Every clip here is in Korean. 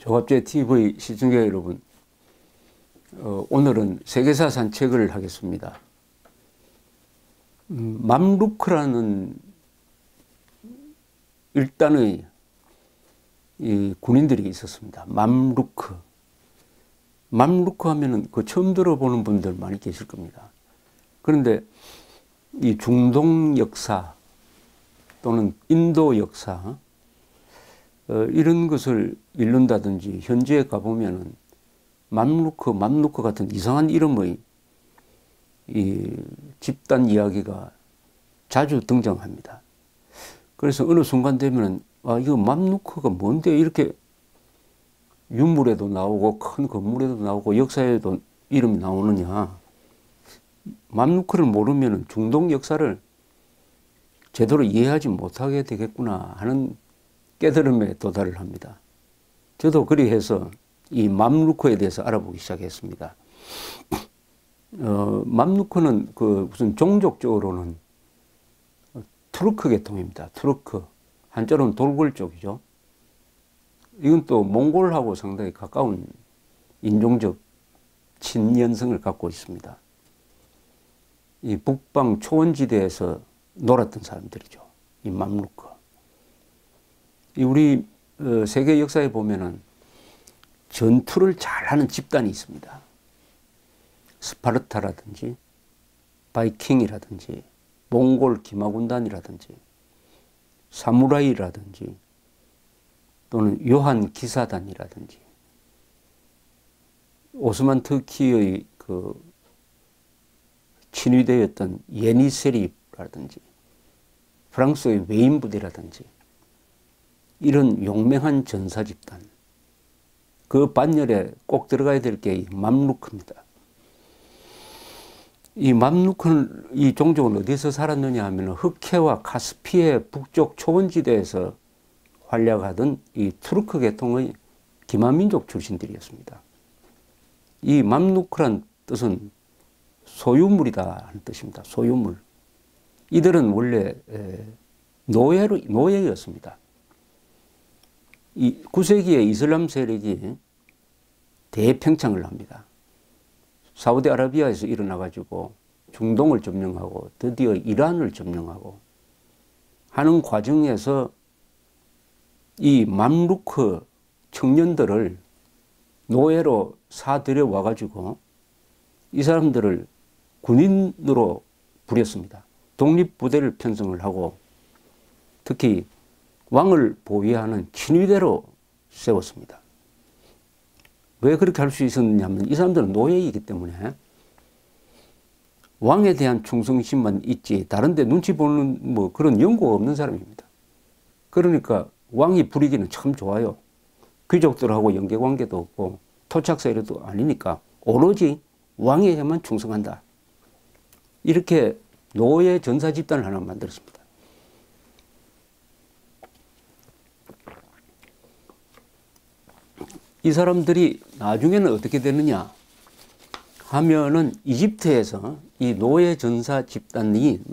조갑제 TV 시청자 여러분, 오늘은 세계사 산책을 하겠습니다. 맘루크라는 일단의 이 군인들이 있었습니다. 맘루크 하면은 그 처음 들어보는 분들 많이 계실 겁니다. 그런데 이 중동 역사 또는 인도 역사 이런 것을 읽는다든지 현지에 가보면은 맘루크 같은 이상한 이름의 이 집단 이야기가 자주 등장합니다. 그래서 어느 순간 되면은 이거 맘루크가 뭔데 이렇게 유물에도 나오고 큰 건물에도 나오고 역사에도 이름이 나오느냐. 맘루크를 모르면은 중동 역사를 제대로 이해하지 못하게 되겠구나 하는 깨달음에 도달을 합니다. 저도 그리해서 이 맘루크에 대해서 알아보기 시작했습니다. 맘루크는 그 무슨 종족적으로는 투르크 계통입니다. 투르크. 한자로는 돌골 쪽이죠. 이건 또 몽골하고 상당히 가까운 인종적 친연성을 갖고 있습니다. 이 북방 초원지대에서 놀았던 사람들이죠. 이 맘루크. 우리 세계 역사에 보면은 전투를 잘하는 집단이 있습니다. 스파르타라든지 바이킹이라든지 몽골 기마군단이라든지 사무라이라든지 또는 요한 기사단이라든지 오스만 터키의 그 친위대였던 예니세리라든지 프랑스의 웨인 부대라든지 이런 용맹한 전사 집단, 그 반열에 꼭 들어가야 될 게 이 맘루크입니다. 이 맘루크는 이 종족은 어디서 살았느냐 하면 흑해와 카스피해 북쪽 초원지대에서 활약하던 이 투르크 계통의 기마민족 출신들이었습니다. 이 맘루크란 뜻은 소유물이다 하는 뜻입니다. 소유물. 이들은 원래 노예였습니다. 이 9세기에 이슬람 세력이 대팽창을 합니다. 사우디아라비아에서 일어나가지고 중동을 점령하고 드디어 이란을 점령하고 하는 과정에서 이 맘루크 청년들을 노예로 사들여 와가지고 이 사람들을 군인으로 부렸습니다. 독립부대를 편성을 하고 특히 왕을 보위하는 친위대로 세웠습니다. 왜 그렇게 할 수 있었느냐면 이 사람들은 노예이기 때문에 왕에 대한 충성심만 있지 다른 데 눈치 보는 뭐 그런 연고가 없는 사람입니다. 그러니까 왕이 부리기는 참 좋아요. 귀족들하고 연계관계도 없고 토착 세력도 아니니까 오로지 왕에게만 충성한다. 이렇게 노예 전사 집단을 하나 만들었습니다. 이 사람들이 나중에는 어떻게 되느냐 하면은 이집트에서 이 노예 전사 집단이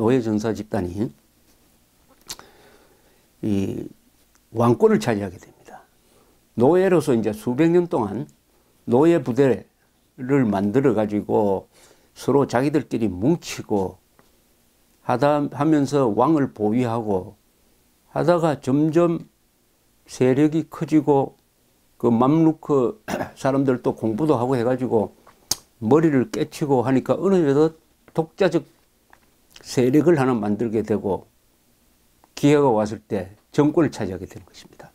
이 왕권을 차지하게 됩니다. 노예로서 이제 수백 년 동안 노예 부대를 만들어 가지고 서로 자기들끼리 뭉치고 하면서 왕을 보위하고 하다가 점점 세력이 커지고 그 맘루크 사람들도 공부도 하고 해가지고 머리를 깨치고 하니까 어느 정도 독자적 세력을 하나 만들게 되고 기회가 왔을 때 정권을 차지하게 되는 것입니다.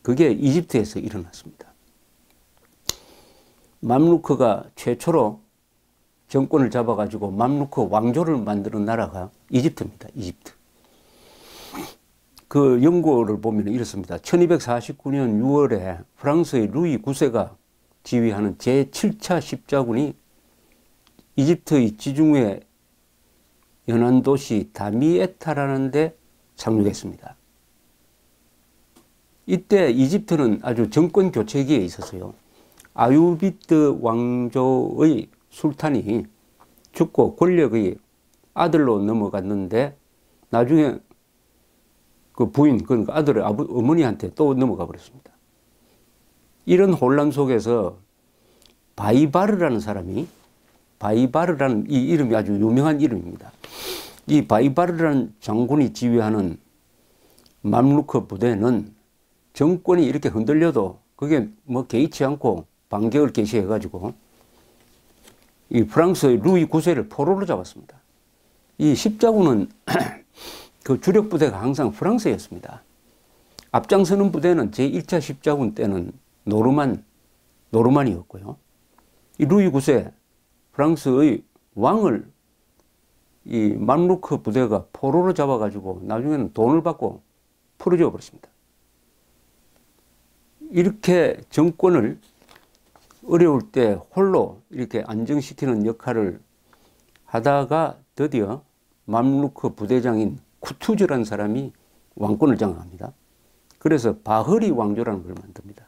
그게 이집트에서 일어났습니다. 맘루크가 최초로 정권을 잡아가지고 맘루크 왕조를 만드는 나라가 이집트입니다. 이집트. 그 연고를 보면 이렇습니다. 1249년 6월에 프랑스의 루이 9세가 지휘하는 제7차 십자군이 이집트의 지중해 연안 도시 다미에타라는 데 상륙했습니다. 이때 이집트는 아주 정권 교체기에 있었어요. 아유비드 왕조의 술탄이 죽고 권력의 아들로 넘어갔는데 나중에 그 부인, 그러니까 아들의 어머니한테 또 넘어가 버렸습니다. 이런 혼란 속에서 바이바르라는 사람이, 바이바르라는 이 이름이 아주 유명한 이름입니다. 이 바이바르라는 장군이 지휘하는 맘루크 부대는 정권이 이렇게 흔들려도 그게 뭐 개의치 않고 반격을 개시해 가지고 이 프랑스의 루이 9세를 포로로 잡았습니다. 이 십자군은 그 주력 부대가 항상 프랑스였습니다. 앞장서는 부대는 제1차 십자군 때는 노르만이었고요. 이 루이 9세 프랑스의 왕을 이 맘루크 부대가 포로로 잡아가지고 나중에는 돈을 받고 풀어줘 버렸습니다. 이렇게 정권을 어려울 때 홀로 이렇게 안정시키는 역할을 하다가 드디어 맘루크 부대장인 쿠투즈라는 사람이 왕권을 장악합니다. 그래서 바흐리 왕조라는 걸 만듭니다.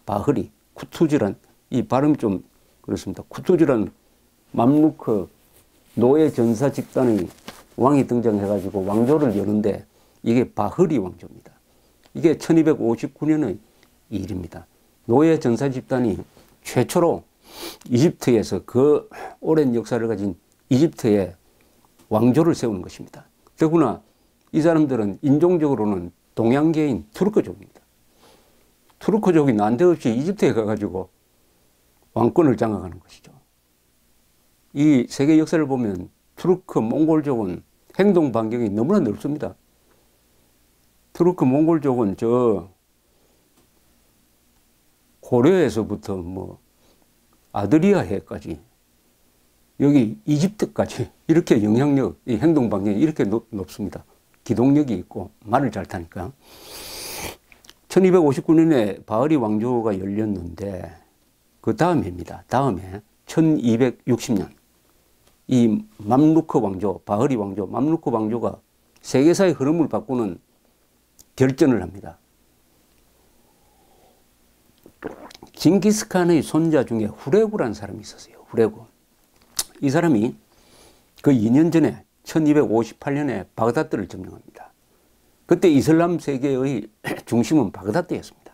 바흐리, 쿠투즈란, 이 발음이 좀 그렇습니다. 쿠투즈란 맘루크 노예 전사 집단의 왕이 등장해가지고 왕조를 여는데 이게 바흐리 왕조입니다. 이게 1259년의 일입니다. 노예 전사 집단이 최초로 이집트에서 그 오랜 역사를 가진 이집트에 왕조를 세우는 것입니다. 더구나 이 사람들은 인종적으로는 동양계인 투르크족입니다. 투르크족이 난데없이 이집트에 가가지고 왕권을 장악하는 것이죠. 이 세계 역사를 보면 투르크 몽골족은 행동 반경이 너무나 넓습니다. 투르크 몽골족은 저 고려에서부터 뭐 아드리아해까지 여기 이집트까지 이렇게 영향력, 이 행동 반경이 이렇게 높습니다. 기동력이 있고 말을 잘 타니까. 1259년에 바흐리 왕조가 열렸는데 그 다음해입니다. 다음해 1260년 이 맘루크 왕조, 바흐리 왕조, 맘루크 왕조가 세계사의 흐름을 바꾸는 결전을 합니다. 징기스칸의 손자 중에 후레구라는 사람이 있었어요. 후레구. 이 사람이 그 2년 전에 1258년에 바그다드를 점령합니다. 그때 이슬람 세계의 중심은 바그다드였습니다.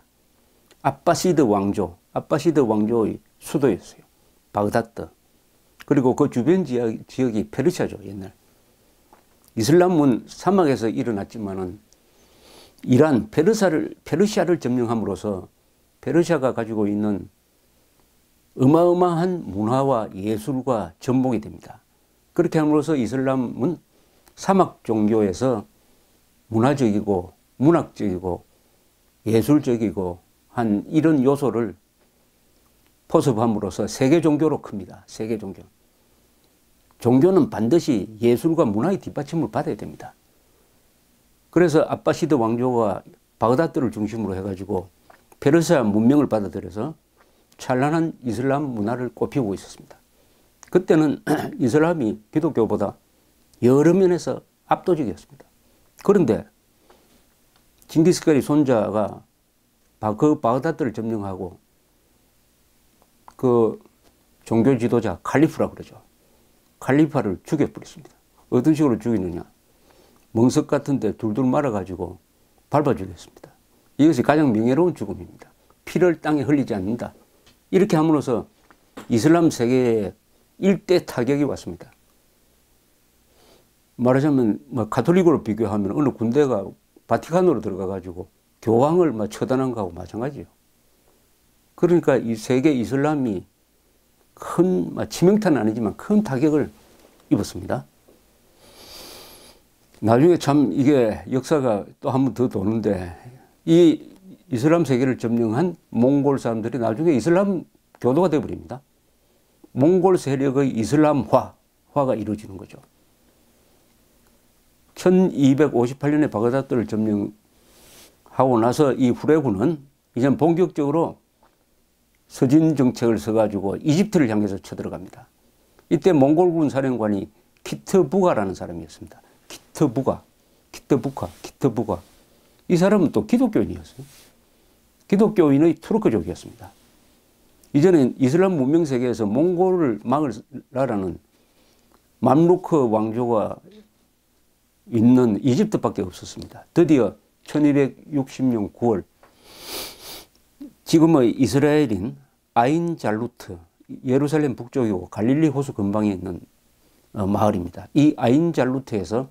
아바시드 왕조의 수도였어요. 바그다드. 그리고 그 주변 지역이 페르시아죠, 옛날. 이슬람은 사막에서 일어났지만은 이란, 페르시아를 점령함으로써 페르시아가 가지고 있는 어마어마한 문화와 예술과 전복이 됩니다. 그렇게 함으로써 이슬람은 사막 종교에서 문화적이고 문학적이고 예술적이고 한 이런 요소를 포섭함으로써 세계 종교로 큽니다. 세계 종교. 종교는 반드시 예술과 문화의 뒷받침을 받아야 됩니다. 그래서 아바시드 왕조가 바그다드를 중심으로 해가지고 페르시아 문명을 받아들여서 찬란한 이슬람 문화를 꽃피우고 있었습니다. 그때는 이슬람이 기독교보다 여러 면에서 압도적이었습니다. 그런데 징기스칸의 손자가 그 바그다드를 점령하고 그 종교 지도자 칼리프라고 그러죠. 칼리파를 죽여버렸습니다. 어떤 식으로 죽이느냐. 멍석 같은 데 둘둘 말아가지고 밟아 죽였습니다. 이것이 가장 명예로운 죽음입니다. 피를 땅에 흘리지 않는다. 이렇게 함으로써 이슬람 세계에 일대 타격이 왔습니다. 말하자면 뭐 가톨릭으로 비교하면 어느 군대가 바티칸으로 들어가가지고 교황을 처단한 거하고 마찬가지예요. 그러니까 이 세계 이슬람이 큰 치명타는 아니지만 큰 타격을 입었습니다. 나중에 참 이게 역사가 또 한 번 더 도는데 이 이슬람 세계를 점령한 몽골 사람들이 나중에 이슬람 교도가 되어버립니다. 몽골 세력의 이슬람화가 이루어지는 거죠. 1258년에 바그다드를 점령하고 나서 이 후레구는 이제 본격적으로 서진 정책을 써가지고 이집트를 향해서 쳐들어갑니다. 이때 몽골군 사령관이 키트부가라는 사람이었습니다. 키트부가. 이 사람은 또 기독교인이었어요. 기독교인의 투르크족이었습니다. 이전엔 이슬람 문명 세계에서 몽골을 막으라는 맘루크 왕조가 있는 이집트밖에 없었습니다. 드디어 1260년 9월 지금의 이스라엘인 아인 잘루트, 예루살렘 북쪽이고 갈릴리 호수 근방에 있는 마을입니다. 이 아인 잘루트에서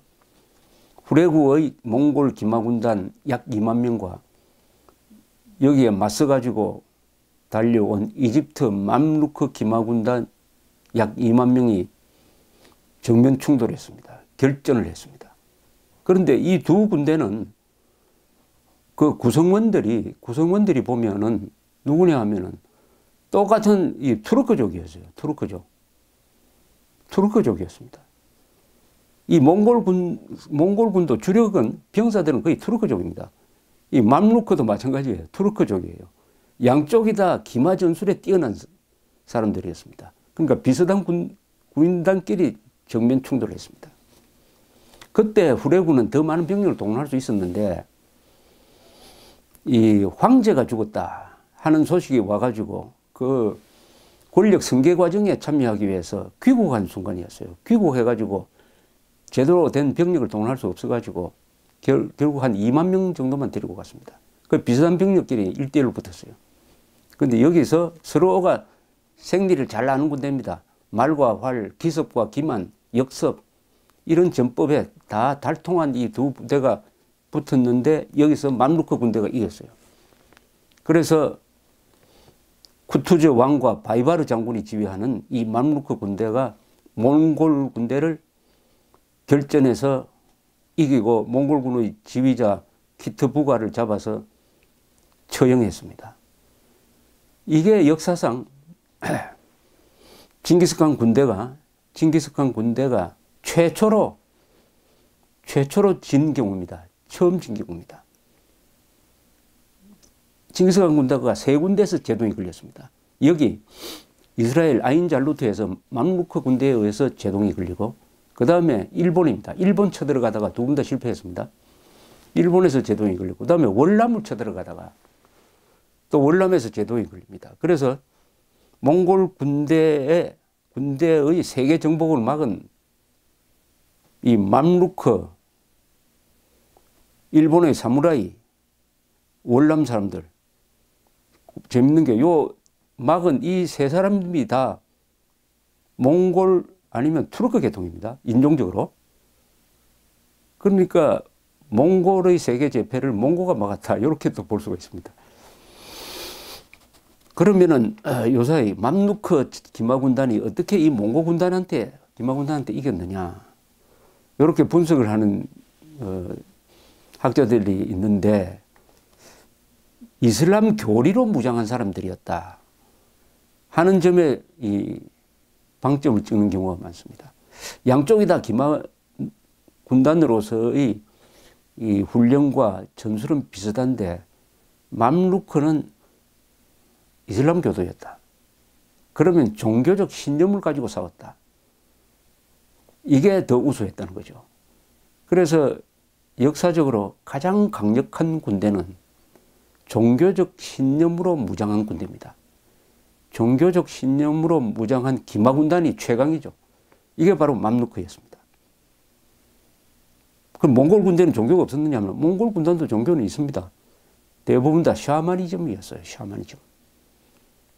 후레구의 몽골 기마군단 약 2만 명과 여기에 맞서가지고 달려온 이집트 맘루크 기마군단 약 2만 명이 정면 충돌했습니다. 결전을 했습니다. 그런데 이 두 군대는 그 구성원들이 보면은 누구냐 하면은 똑같은 이 투르크족이었어요. 투르크족이었습니다. 이 몽골군도 주력은 병사들은 거의 투르크족입니다. 이 맘루크도 마찬가지예요. 투르크족이에요. 양쪽이 다 기마 전술에 뛰어난 사람들이었습니다. 그러니까 비슷한 군단끼리 정면 충돌을 했습니다. 그때 후레구는 더 많은 병력을 동원할 수 있었는데 이 황제가 죽었다 하는 소식이 와가지고 그 권력 승계 과정에 참여하기 위해서 귀국한 순간이었어요. 귀국해가지고 제대로 된 병력을 동원할 수 없어가지고 결국 한 2만 명 정도만 데리고 갔습니다. 그 비슷한 병력끼리 1대1로 붙었어요. 그런데 여기서 서로가 생리를 잘 아는 군대입니다. 말과 활, 기습과 기만, 역습 이런 전법에 다 달통한 이 두 부대가 붙었는데 여기서 맘루크 군대가 이겼어요. 그래서 쿠투즈 왕과 바이바르 장군이 지휘하는 이 맘루크 군대가 몽골 군대를 결전해서 이기고 몽골군의 지휘자 키트부가를 잡아서 처형했습니다. 이게 역사상 징기스칸 군대가 최초로 진 경우입니다. 처음 진 경우입니다. 징기스칸 군대가 세 군데에서 제동이 걸렸습니다. 여기 이스라엘 아인 잘루트에서 맘루크 군대에 의해서 제동이 걸리고 그 다음에 일본입니다. 일본 쳐들어가다가 두 군 다 실패했습니다. 일본에서 제동이 걸리고 그 다음에 월남을 쳐들어가다가 또 월남에서 제동이 걸립니다. 그래서 몽골 군대의 세계 정복을 막은 이 맘루크, 일본의 사무라이, 월남 사람들. 재밌는 게 요 막은 이 세 사람이 다 몽골 아니면 투르크 계통입니다. 인종적으로. 그러니까 몽골의 세계 재패를 몽고가 막았다. 이렇게 또 볼 수가 있습니다. 그러면은 요사이 맘루크 기마군단이 어떻게 이 몽고 군단한테 기마군단한테 이겼느냐 이렇게 분석을 하는 학자들이 있는데 이슬람 교리로 무장한 사람들이었다 하는 점에 이 방점을 찍는 경우가 많습니다. 양쪽이 다 기마 군단으로서의 이 훈련과 전술은 비슷한데 맘루크는 이슬람 교도였다. 그러면 종교적 신념을 가지고 싸웠다. 이게 더 우수했다는 거죠. 그래서 역사적으로 가장 강력한 군대는 종교적 신념으로 무장한 군대입니다. 종교적 신념으로 무장한 기마군단이 최강이죠. 이게 바로 맘루크였습니다. 그럼 몽골 군대는 종교가 없었느냐 하면 몽골 군단도 종교는 있습니다. 대부분 다 샤머니즘이었어요.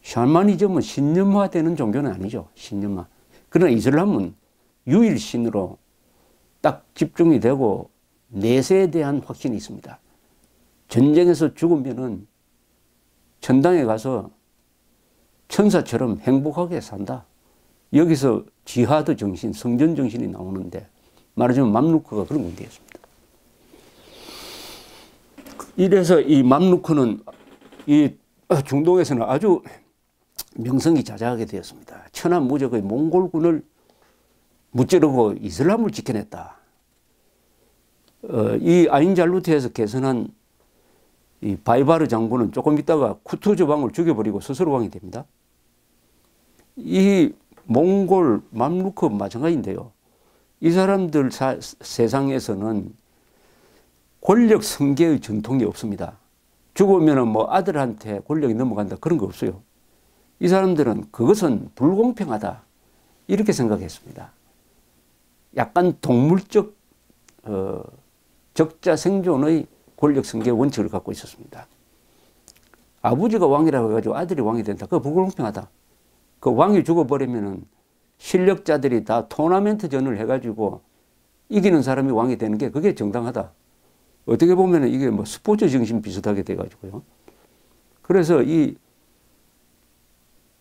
샤머니즘은 신념화되는 종교는 아니죠. 신념화. 그러나 이슬람은 유일신으로 딱 집중이 되고 내세에 대한 확신이 있습니다. 전쟁에서 죽으면은 천당에 가서 천사처럼 행복하게 산다. 여기서 지하드 정신, 성전 정신이 나오는데 말하자면 맘루크가 그런 군대였습니다. 이래서 이 맘루크는 이 중동에서는 아주 명성이 자자하게 되었습니다. 천하무적의 몽골군을 무찌르고 이슬람을 지켜냈다. 이 아인잘루트에서 개선한 이 바이바르 장군은 조금 있다가 쿠투즈 왕을 죽여버리고 스스로 왕이 됩니다. 이 몽골 맘루크 마찬가지인데요. 이 사람들 세상에서는 권력 승계의 전통이 없습니다. 죽으면 뭐 아들한테 권력이 넘어간다 그런 거 없어요. 이 사람들은 그것은 불공평하다 이렇게 생각했습니다. 약간 동물적 적자 생존의 권력 승계 원칙을 갖고 있었습니다. 아버지가 왕이라고 해가지고 아들이 왕이 된다. 그거 불공평하다. 그 왕이 죽어버리면은 실력자들이 다 토너먼트전을 해가지고 이기는 사람이 왕이 되는 게 그게 정당하다. 어떻게 보면은 이게 뭐 스포츠 정신 비슷하게 돼가지고요. 그래서 이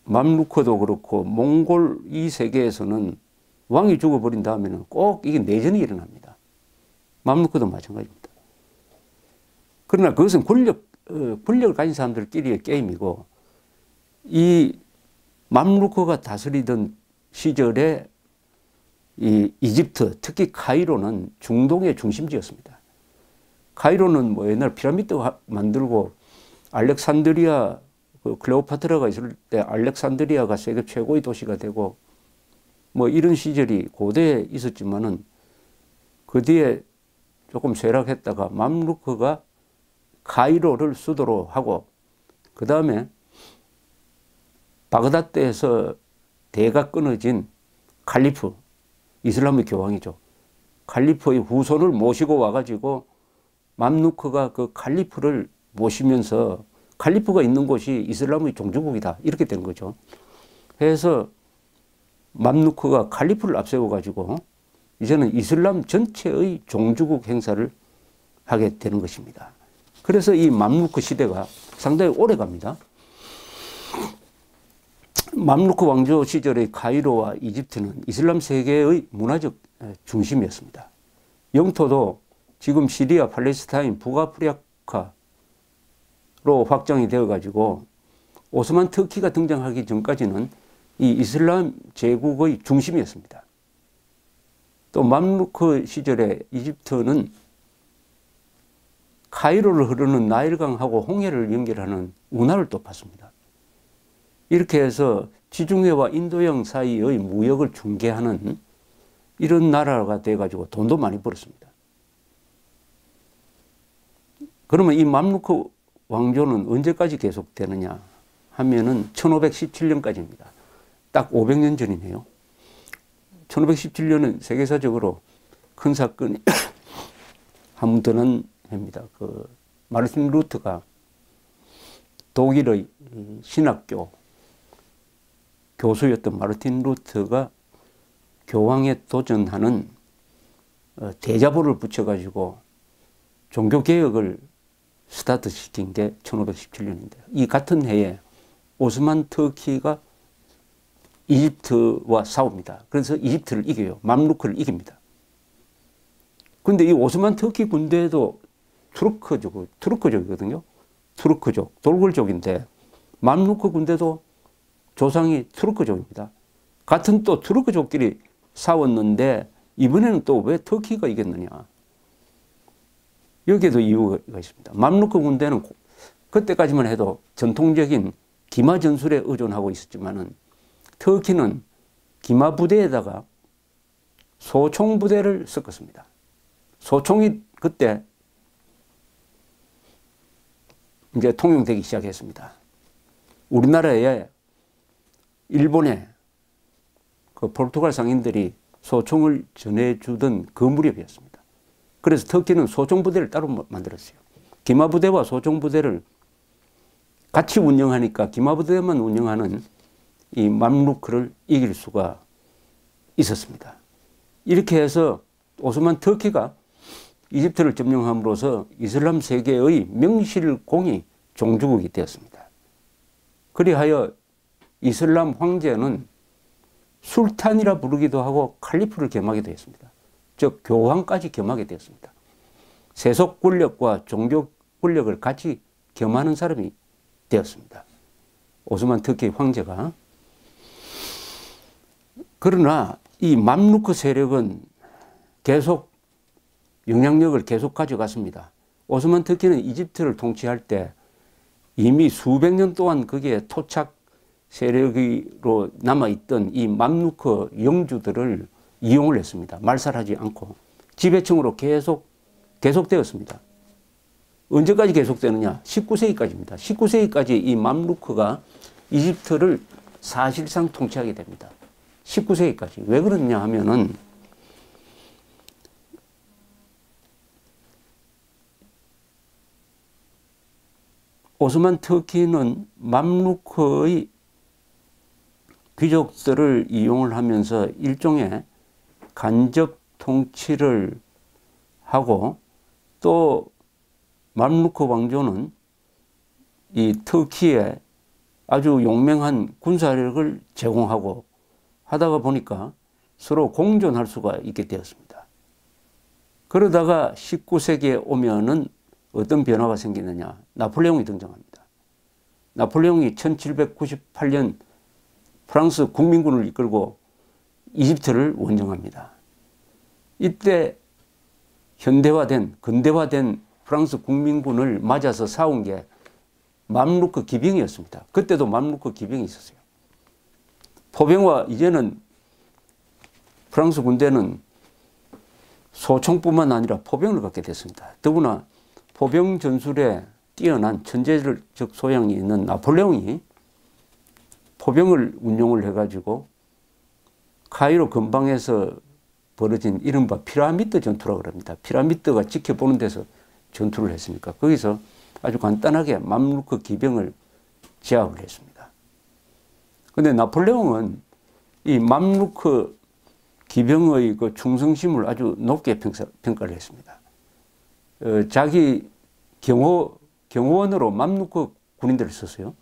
맘루크도 그렇고 몽골 이 세계에서는 왕이 죽어버린 다음에는 꼭 이게 내전이 일어납니다. 맘루크도 마찬가지입니다. 그러나 그것은 권력을 가진 사람들끼리의 게임이고, 이 맘루크가 다스리던 시절에 이 이집트, 특히 카이로는 중동의 중심지였습니다. 카이로는 뭐 옛날 피라미드 만들고 알렉산드리아, 클레오파트라가 있을 때 알렉산드리아가 세계 최고의 도시가 되고 뭐 이런 시절이 고대에 있었지만은 그 뒤에 조금 쇠락했다가 맘루크가 카이로를 수도로 하고, 그 다음에 바그다드에서 대가 끊어진 칼리프, 이슬람의 교황이죠. 칼리프의 후손을 모시고 와가지고 맘루크가 그 칼리프를 모시면서 칼리프가 있는 곳이 이슬람의 종주국이다. 이렇게 된 거죠. 그래서 맘루크가 칼리프를 앞세워가지고 이제는 이슬람 전체의 종주국 행사를 하게 되는 것입니다. 그래서 이 맘루크 시대가 상당히 오래 갑니다. 맘루크 왕조 시절의 카이로와 이집트는 이슬람 세계의 문화적 중심이었습니다. 영토도 지금 시리아, 팔레스타인, 북아프리카로 확장이 되어가지고 오스만 터키가 등장하기 전까지는 이 이슬람 제국의 중심이었습니다. 또 맘루크 시절에 이집트는 카이로를 흐르는 나일강하고 홍해를 연결하는 운하를 또 팠습니다. 이렇게 해서 지중해와 인도양 사이의 무역을 중개하는 이런 나라가 돼가지고 돈도 많이 벌었습니다. 그러면 이 맘루크 왕조는 언제까지 계속되느냐 하면은 1517년까지입니다. 딱 500년 전이네요. 1517년은 세계사적으로 큰 사건이 한번 해입니다. 그 마르틴 루터가 독일의 신학교 교수였던 마르틴 루터가 교황에 도전하는 대자보를 붙여가지고 종교개혁을 스타트 시킨 게 1517년인데요. 이 같은 해에 오스만 터키가 이집트와 싸웁니다. 그래서 이집트를 이겨요. 맘루크를 이깁니다. 근데 이 오스만 터키 군대도 투르크족이거든요. 투르크족, 돌굴족인데 맘루크 군대도 조상이 투르크족입니다. 같은 또 투르크족끼리 싸웠는데 이번에는 또 왜 터키가 이겼느냐. 여기에도 이유가 있습니다. 맘루크 군대는 그때까지만 해도 전통적인 기마 전술에 의존하고 있었지만은 터키는 기마 부대에다가 소총 부대를 섞었습니다. 소총이 그때 이제 통용되기 시작했습니다. 우리나라에 일본에 그 포르투갈 상인들이 소총을 전해주던 그 무렵이었습니다. 그래서 터키는 소총 부대를 따로 만들었어요. 기마 부대와 소총 부대를 같이 운영하니까 기마 부대만 운영하는 이 맘루크를 이길 수가 있었습니다. 이렇게 해서 오스만 터키가 이집트를 점령함으로써 이슬람 세계의 명실공히 종주국이 되었습니다. 그리하여 이슬람 황제는 술탄이라 부르기도 하고 칼리프를 겸하기도 했습니다. 즉 교황까지 겸하게 되었습니다. 세속 권력과 종교 권력을 같이 겸하는 사람이 되었습니다. 오스만 터키 황제가. 그러나 이 맘루크 세력은 계속 영향력을 계속 가져갔습니다. 오스만 터키는 이집트를 통치할 때 이미 수백 년 동안 거기에 토착 세력으로 남아있던 이 맘루크 영주들을 이용을 했습니다. 말살하지 않고 지배층으로 계속되었습니다. 언제까지 계속되느냐? 19세기까지입니다. 19세기까지 이 맘루크가 이집트를 사실상 통치하게 됩니다. 19세기까지. 왜 그러냐 하면은 오스만 터키는 맘루크의 귀족들을 이용을 하면서 일종의 간접 통치를 하고, 또 맘루크 왕조는 이 터키에 아주 용맹한 군사력을 제공하고 하다가 보니까 서로 공존할 수가 있게 되었습니다. 그러다가 19세기에 오면은 어떤 변화가 생기느냐. 나폴레옹이 등장합니다. 나폴레옹이 1798년 프랑스 국민군을 이끌고 이집트를 원정합니다. 이때 근대화된 프랑스 국민군을 맞아서 싸운 게 맘루크 기병이었습니다. 그때도 맘루크 기병이 있었어요. 포병과 이제는 프랑스 군대는 소총뿐만 아니라 포병을 갖게 됐습니다. 더구나 포병 전술에 뛰어난 천재적 소양이 있는 나폴레옹이 포병을 운용을 해가지고 카이로 근방에서 벌어진 이른바 피라미드 전투라고 합니다. 피라미드가 지켜보는 데서 전투를 했으니까 거기서 아주 간단하게 맘루크 기병을 제압을 했습니다. 그런데 나폴레옹은 이 맘루크 기병의 그 충성심을 아주 높게 평가를 했습니다. 자기 경호원으로 맘루크 군인들을 썼어요.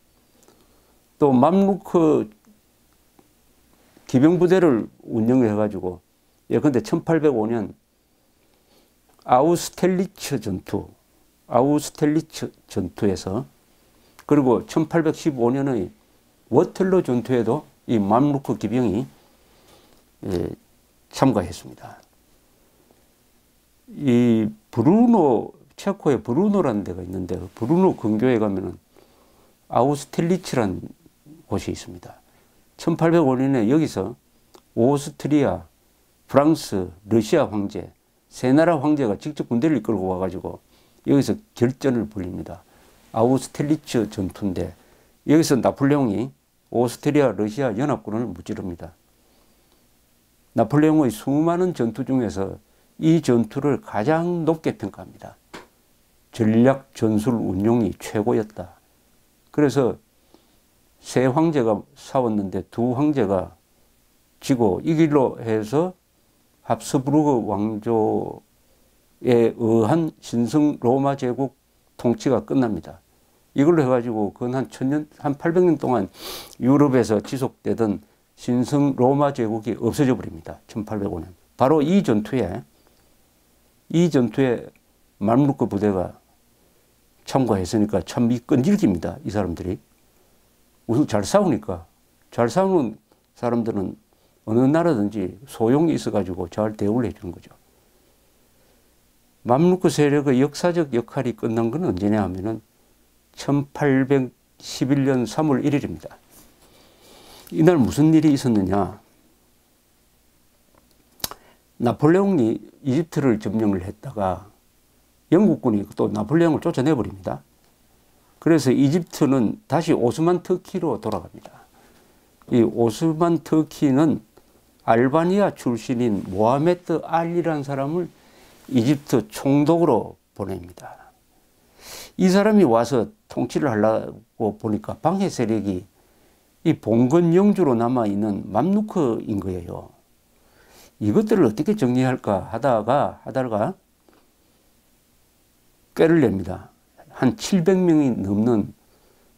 또 맘루크 기병부대를 운영을 해가지고, 예컨대 1805년 아우스텔리츠 전투에서, 그리고 1815년의 워털로 전투에도 이 맘루크 기병이 참가했습니다. 이 체코에 브루노라는 데가 있는데, 브루노 근교에 가면은 아우스텔리츠라는 곳이 있습니다. 1805년에 여기서 오스트리아, 프랑스, 러시아 황제, 세 나라 황제가 직접 군대를 이끌고 와가지고 여기서 결전을 벌입니다. 아우스텔리츠 전투인데, 여기서 나폴레옹이 오스트리아, 러시아 연합군을 무찌릅니다. 나폴레옹의 수많은 전투 중에서 이 전투를 가장 높게 평가합니다. 전략 전술 운용이 최고였다. 그래서 세 황제가 싸웠는데 두 황제가 지고 이길로 해서 합스부르크 왕조에 의한 신성 로마 제국 통치가 끝납니다. 이걸로 해가지고 그 한 800년 동안 유럽에서 지속되던 신성 로마 제국이 없어져 버립니다. 1805년. 바로 이 전투에 맘루크 부대가 참가했으니까 참 끈질깁니다. 이 사람들이. 우선 잘 싸우니까. 잘 싸우는 사람들은 어느 나라든지 소용이 있어가지고 잘 대우를 해주는 거죠. 맘루크 세력의 역사적 역할이 끝난 건 언제냐 하면은 1811년 3월 1일입니다. 이날 무슨 일이 있었느냐. 나폴레옹이 이집트를 점령을 했다가 영국군이 또 나폴레옹을 쫓아내버립니다. 그래서 이집트는 다시 오스만 터키로 돌아갑니다. 이 오스만 터키는 알바니아 출신인 모하메드 알리라는 사람을 이집트 총독으로 보냅니다. 이 사람이 와서 통치를 하려고 보니까 방해 세력이 이 봉건 영주로 남아있는 맘루크인 거예요. 이것들을 어떻게 정리할까 하다가 꾀를 냅니다. 한 700명이 넘는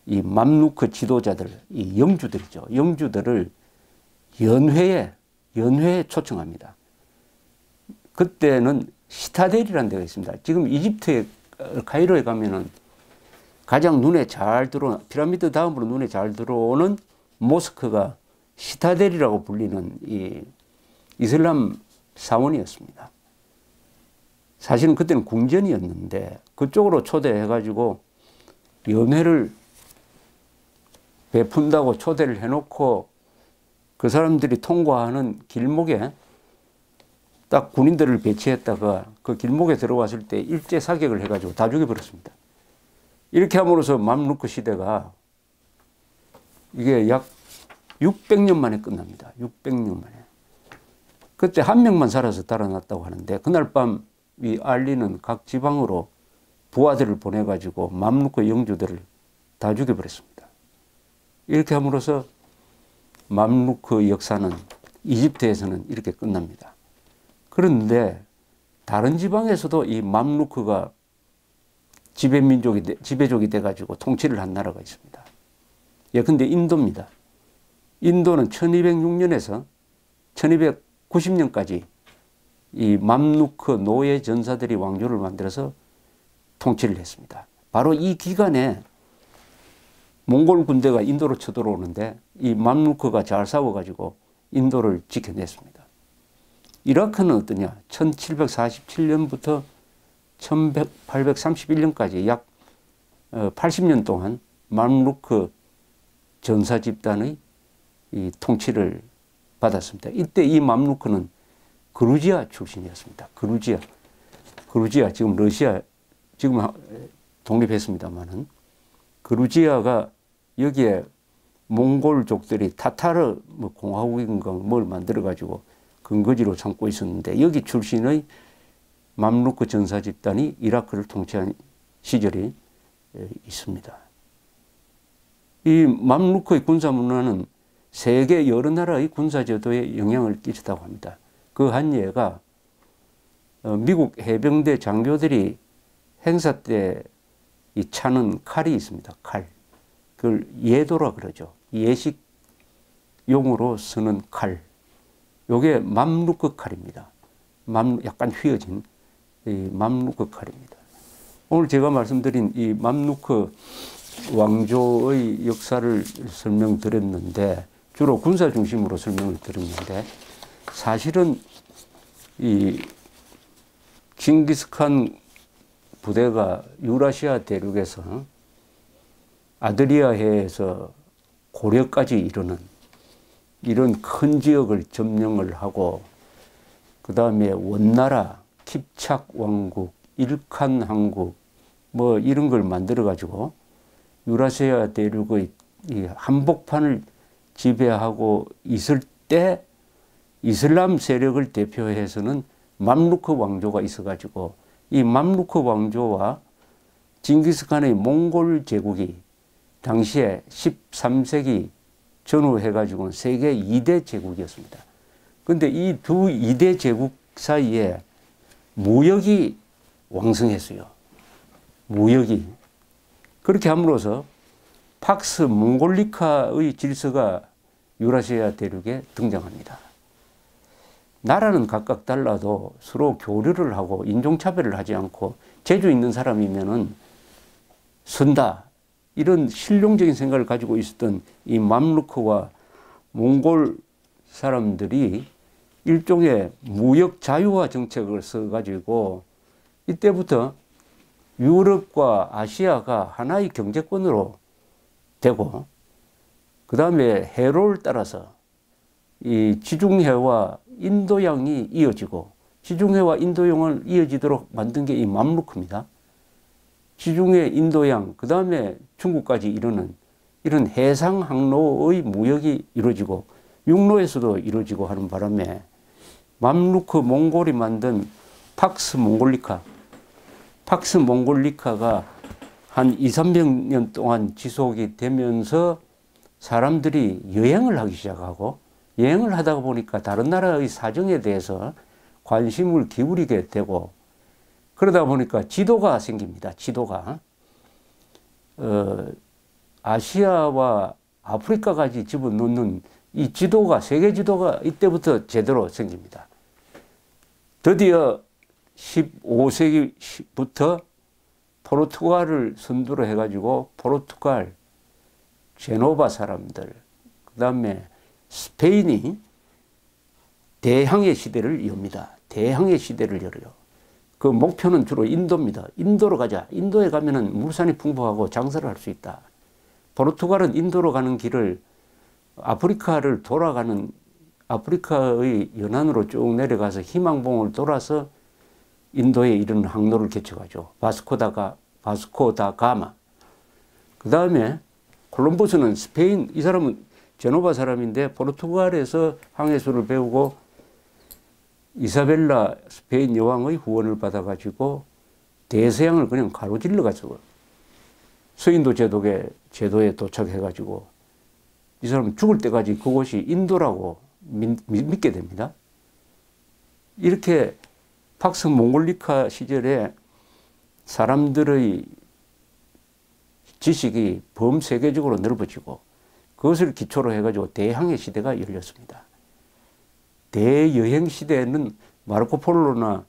이 맘루크 지도자들, 이 영주들이죠. 영주들을 연회에 초청합니다. 그때는 시타델이라는 데가 있습니다. 지금 이집트의 카이로에 가면은 가장 눈에 잘 들어오는, 피라미드 다음으로 눈에 잘 들어오는 모스크가 시타델이라고 불리는 이 이슬람 사원이었습니다. 사실은 그때는 궁전이었는데 그쪽으로 초대해가지고 연회를 베푼다고 초대를 해놓고 그 사람들이 통과하는 길목에 딱 군인들을 배치했다가 그 길목에 들어왔을 때 일제 사격을 해가지고 다 죽여버렸습니다. 이렇게 함으로써 맘루크 시대가 이게 약 600년 만에 끝납니다. 600년 만에. 그때 한 명만 살아서 달아났다고 하는데 그날 밤 이 알리는 각 지방으로 부하들을 보내가지고 맘루크 영주들을 다 죽여버렸습니다. 이렇게 함으로써 맘루크 역사는 이집트에서는 이렇게 끝납니다. 그런데 다른 지방에서도 이 맘루크가 지배족이 돼가지고 통치를 한 나라가 있습니다. 예, 근데 인도입니다. 인도는 1206년에서 1290년까지 이 맘루크 노예 전사들이 왕조를 만들어서 통치를 했습니다. 바로 이 기간에 몽골 군대가 인도로 쳐들어오는데 이 맘루크가 잘 싸워가지고 인도를 지켜냈습니다. 이라크는 어떠냐? 1747년부터 1831년까지 약 80년 동안 맘루크 전사 집단의 이 통치를 받았습니다. 이때 이 맘루크는 그루지아 출신이었습니다. 그루지아 지금 러시아 지금 독립했습니다만은 그루지아가 여기에 몽골족들이 타타르 뭐 공화국인가 뭘 만들어 가지고 근거지로 삼고 있었는데 여기 출신의 맘루크 전사 집단이 이라크를 통치한 시절이 있습니다. 이 맘루크의 군사 문화는 세계 여러 나라의 군사 제도에 영향을 끼쳤다고 합니다. 그 한 예가 미국 해병대 장교들이 행사 때 이 차는 칼이 있습니다. 칼. 그걸 예도라 그러죠. 예식용으로 쓰는 칼. 요게 맘루크 칼입니다. 약간 휘어진 이 맘루크 칼입니다. 오늘 제가 말씀드린 이 맘루크 왕조의 역사를 설명드렸는데 주로 군사 중심으로 설명을 드렸는데 사실은 이 징기스칸 부대가 유라시아 대륙에서 아드리아해에서 고려까지 이르는 이런 큰 지역을 점령을 하고 그 다음에 원나라, 킵착 왕국, 일칸 왕국 뭐 이런 걸 만들어 가지고 유라시아 대륙의 이 한복판을 지배하고 있을 때 이슬람 세력을 대표해서는 맘루크 왕조가 있어 가지고 이 맘루크 왕조와 징기스칸의 몽골 제국이 당시에 13세기 전후해 가지고는 세계 2대 제국이었습니다. 그런데 이 두 2대 제국 사이에 무역이 왕성했어요. 무역이. 그렇게 함으로써 팍스 몽골리카의 질서가 유라시아 대륙에 등장합니다. 나라는 각각 달라도 서로 교류를 하고 인종차별을 하지 않고 재주 있는 사람이면은 선다. 이런 실용적인 생각을 가지고 있었던 이 맘루크와 몽골 사람들이 일종의 무역 자유화 정책을 써가지고 이때부터 유럽과 아시아가 하나의 경제권으로 되고 그 다음에 해로를 따라서 이 지중해와 인도양이 이어지고 지중해와 인도양을 이어지도록 만든 게 이 맘루크입니다. 지중해, 인도양, 그 다음에 중국까지 이르는 이런 해상 항로의 무역이 이루어지고 육로에서도 이루어지고 하는 바람에 맘루크 몽골이 만든 팍스 몽골리카가 한 200~300년 동안 지속이 되면서 사람들이 여행을 하기 시작하고 여행을 하다 보니까 다른 나라의 사정에 대해서 관심을 기울이게 되고 그러다 보니까 지도가 생깁니다. 지도가. 아시아와 아프리카까지 집어넣는 이 지도가, 세계 지도가 이때부터 제대로 생깁니다. 드디어 15세기부터 포르투갈을 선두로 해가지고 포르투갈, 제노바 사람들, 그 다음에 스페인이 대항해 시대를 엽니다. 대항해 시대를 열어요. 그 목표는 주로 인도입니다. 인도로 가자. 인도에 가면은 물산이 풍부하고 장사를 할 수 있다. 포르투갈은 인도로 가는 길을 아프리카를 돌아가는 아프리카의 연안으로 쭉 내려가서 희망봉을 돌아서 인도에 이르는 항로를 개척하죠. 바스코 다 가마. 그 다음에 콜럼버스는 스페인, 이 사람은 제노바 사람인데 포르투갈에서 항해술을 배우고 이사벨라 스페인 여왕의 후원을 받아가지고 대서양을 그냥 가로질러 가지고 서인도 제도에 도착해가지고 이 사람은 죽을 때까지 그곳이 인도라고 믿게 됩니다. 이렇게 박스 몽골리카 시절에 사람들의 지식이 범세계적으로 넓어지고 그것을 기초로 해가지고 대항해 시대가 열렸습니다. 대여행 시대에는 마르코 폴로나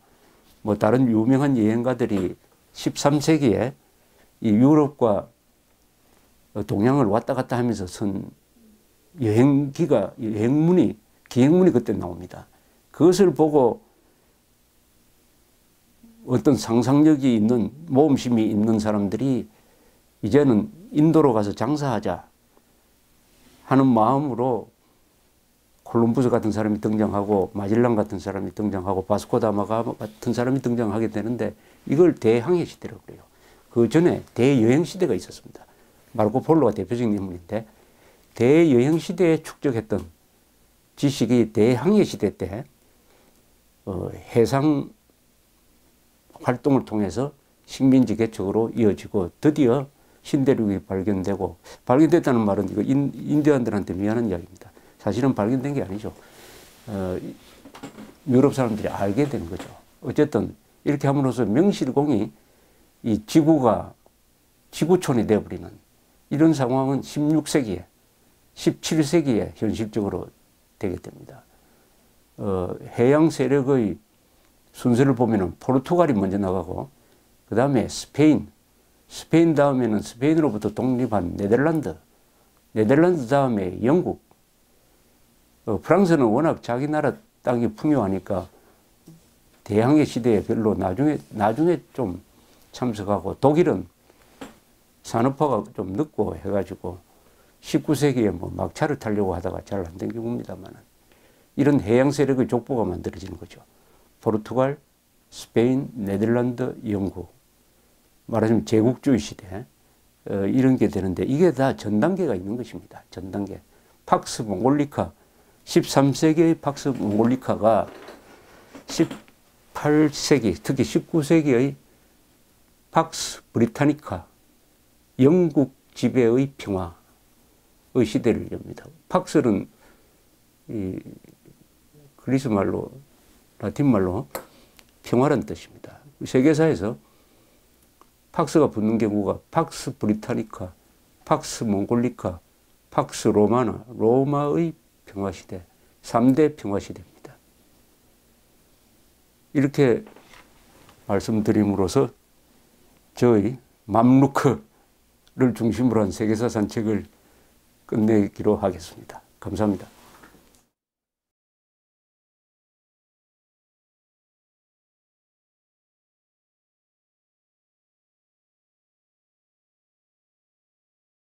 뭐 다른 유명한 여행가들이 13세기에 이 유럽과 동양을 왔다 갔다 하면서 쓴 기행문이 그때 나옵니다. 그것을 보고 어떤 상상력이 있는, 모험심이 있는 사람들이 이제는 인도로 가서 장사하자 하는 마음으로 콜럼부스 같은 사람이 등장하고 마젤란 같은 사람이 등장하고 바스코다마 같은 사람이 등장하게 되는데 이걸 대항해 시대라고 그래요. 그 전에 대여행 시대가 있었습니다. 마르코 폴로가 대표적인 인물인데 대여행 시대에 축적했던 지식이 대항해 시대 때 해상 활동을 통해서 식민지 개척으로 이어지고 드디어 신대륙이 발견됐다는 말은 이거 인디언들한테 미안한 이야기입니다. 사실은 발견된 게 아니죠. 유럽 사람들이 알게 된 거죠. 어쨌든 이렇게 함으로써 명실공히 이 지구가 지구촌이 되어버리는 이런 상황은 16세기에 17세기에 현실적으로 되게 됩니다. 해양 세력의 순서를 보면은 포르투갈이 먼저 나가고 그 다음에 스페인 다음에는 스페인으로부터 독립한 네덜란드 다음에 영국, 프랑스는 워낙 자기 나라 땅이 풍요하니까 대항해 시대에 별로 나중에 좀 참석하고 독일은 산업화가 좀 늦고 해가지고 19세기에 뭐 막차를 타려고 하다가 잘 안 된 경우입니다만 이런 해양 세력의 족보가 만들어지는 거죠. 포르투갈, 스페인, 네덜란드, 영국. 말하자면 제국주의 시대 이런 게 되는데 이게 다 전단계가 있는 것입니다. 전단계. 팍스 몽골리카 13세기의 팍스 몽골리카가 18세기 특히 19세기의 팍스 브리타니카 영국 지배의 평화의 시대를 엽니다. 팍스는 이 그리스 말로 라틴 말로 평화란 뜻입니다. 세계사에서 팍스가 붙는 경우가 팍스 브리타니카, 팍스 몽골리카, 팍스 로마나, 로마의 평화시대, 3대 평화시대입니다. 이렇게 말씀드림으로써 저희 맘루크를 중심으로 한 세계사 산책을 끝내기로 하겠습니다. 감사합니다.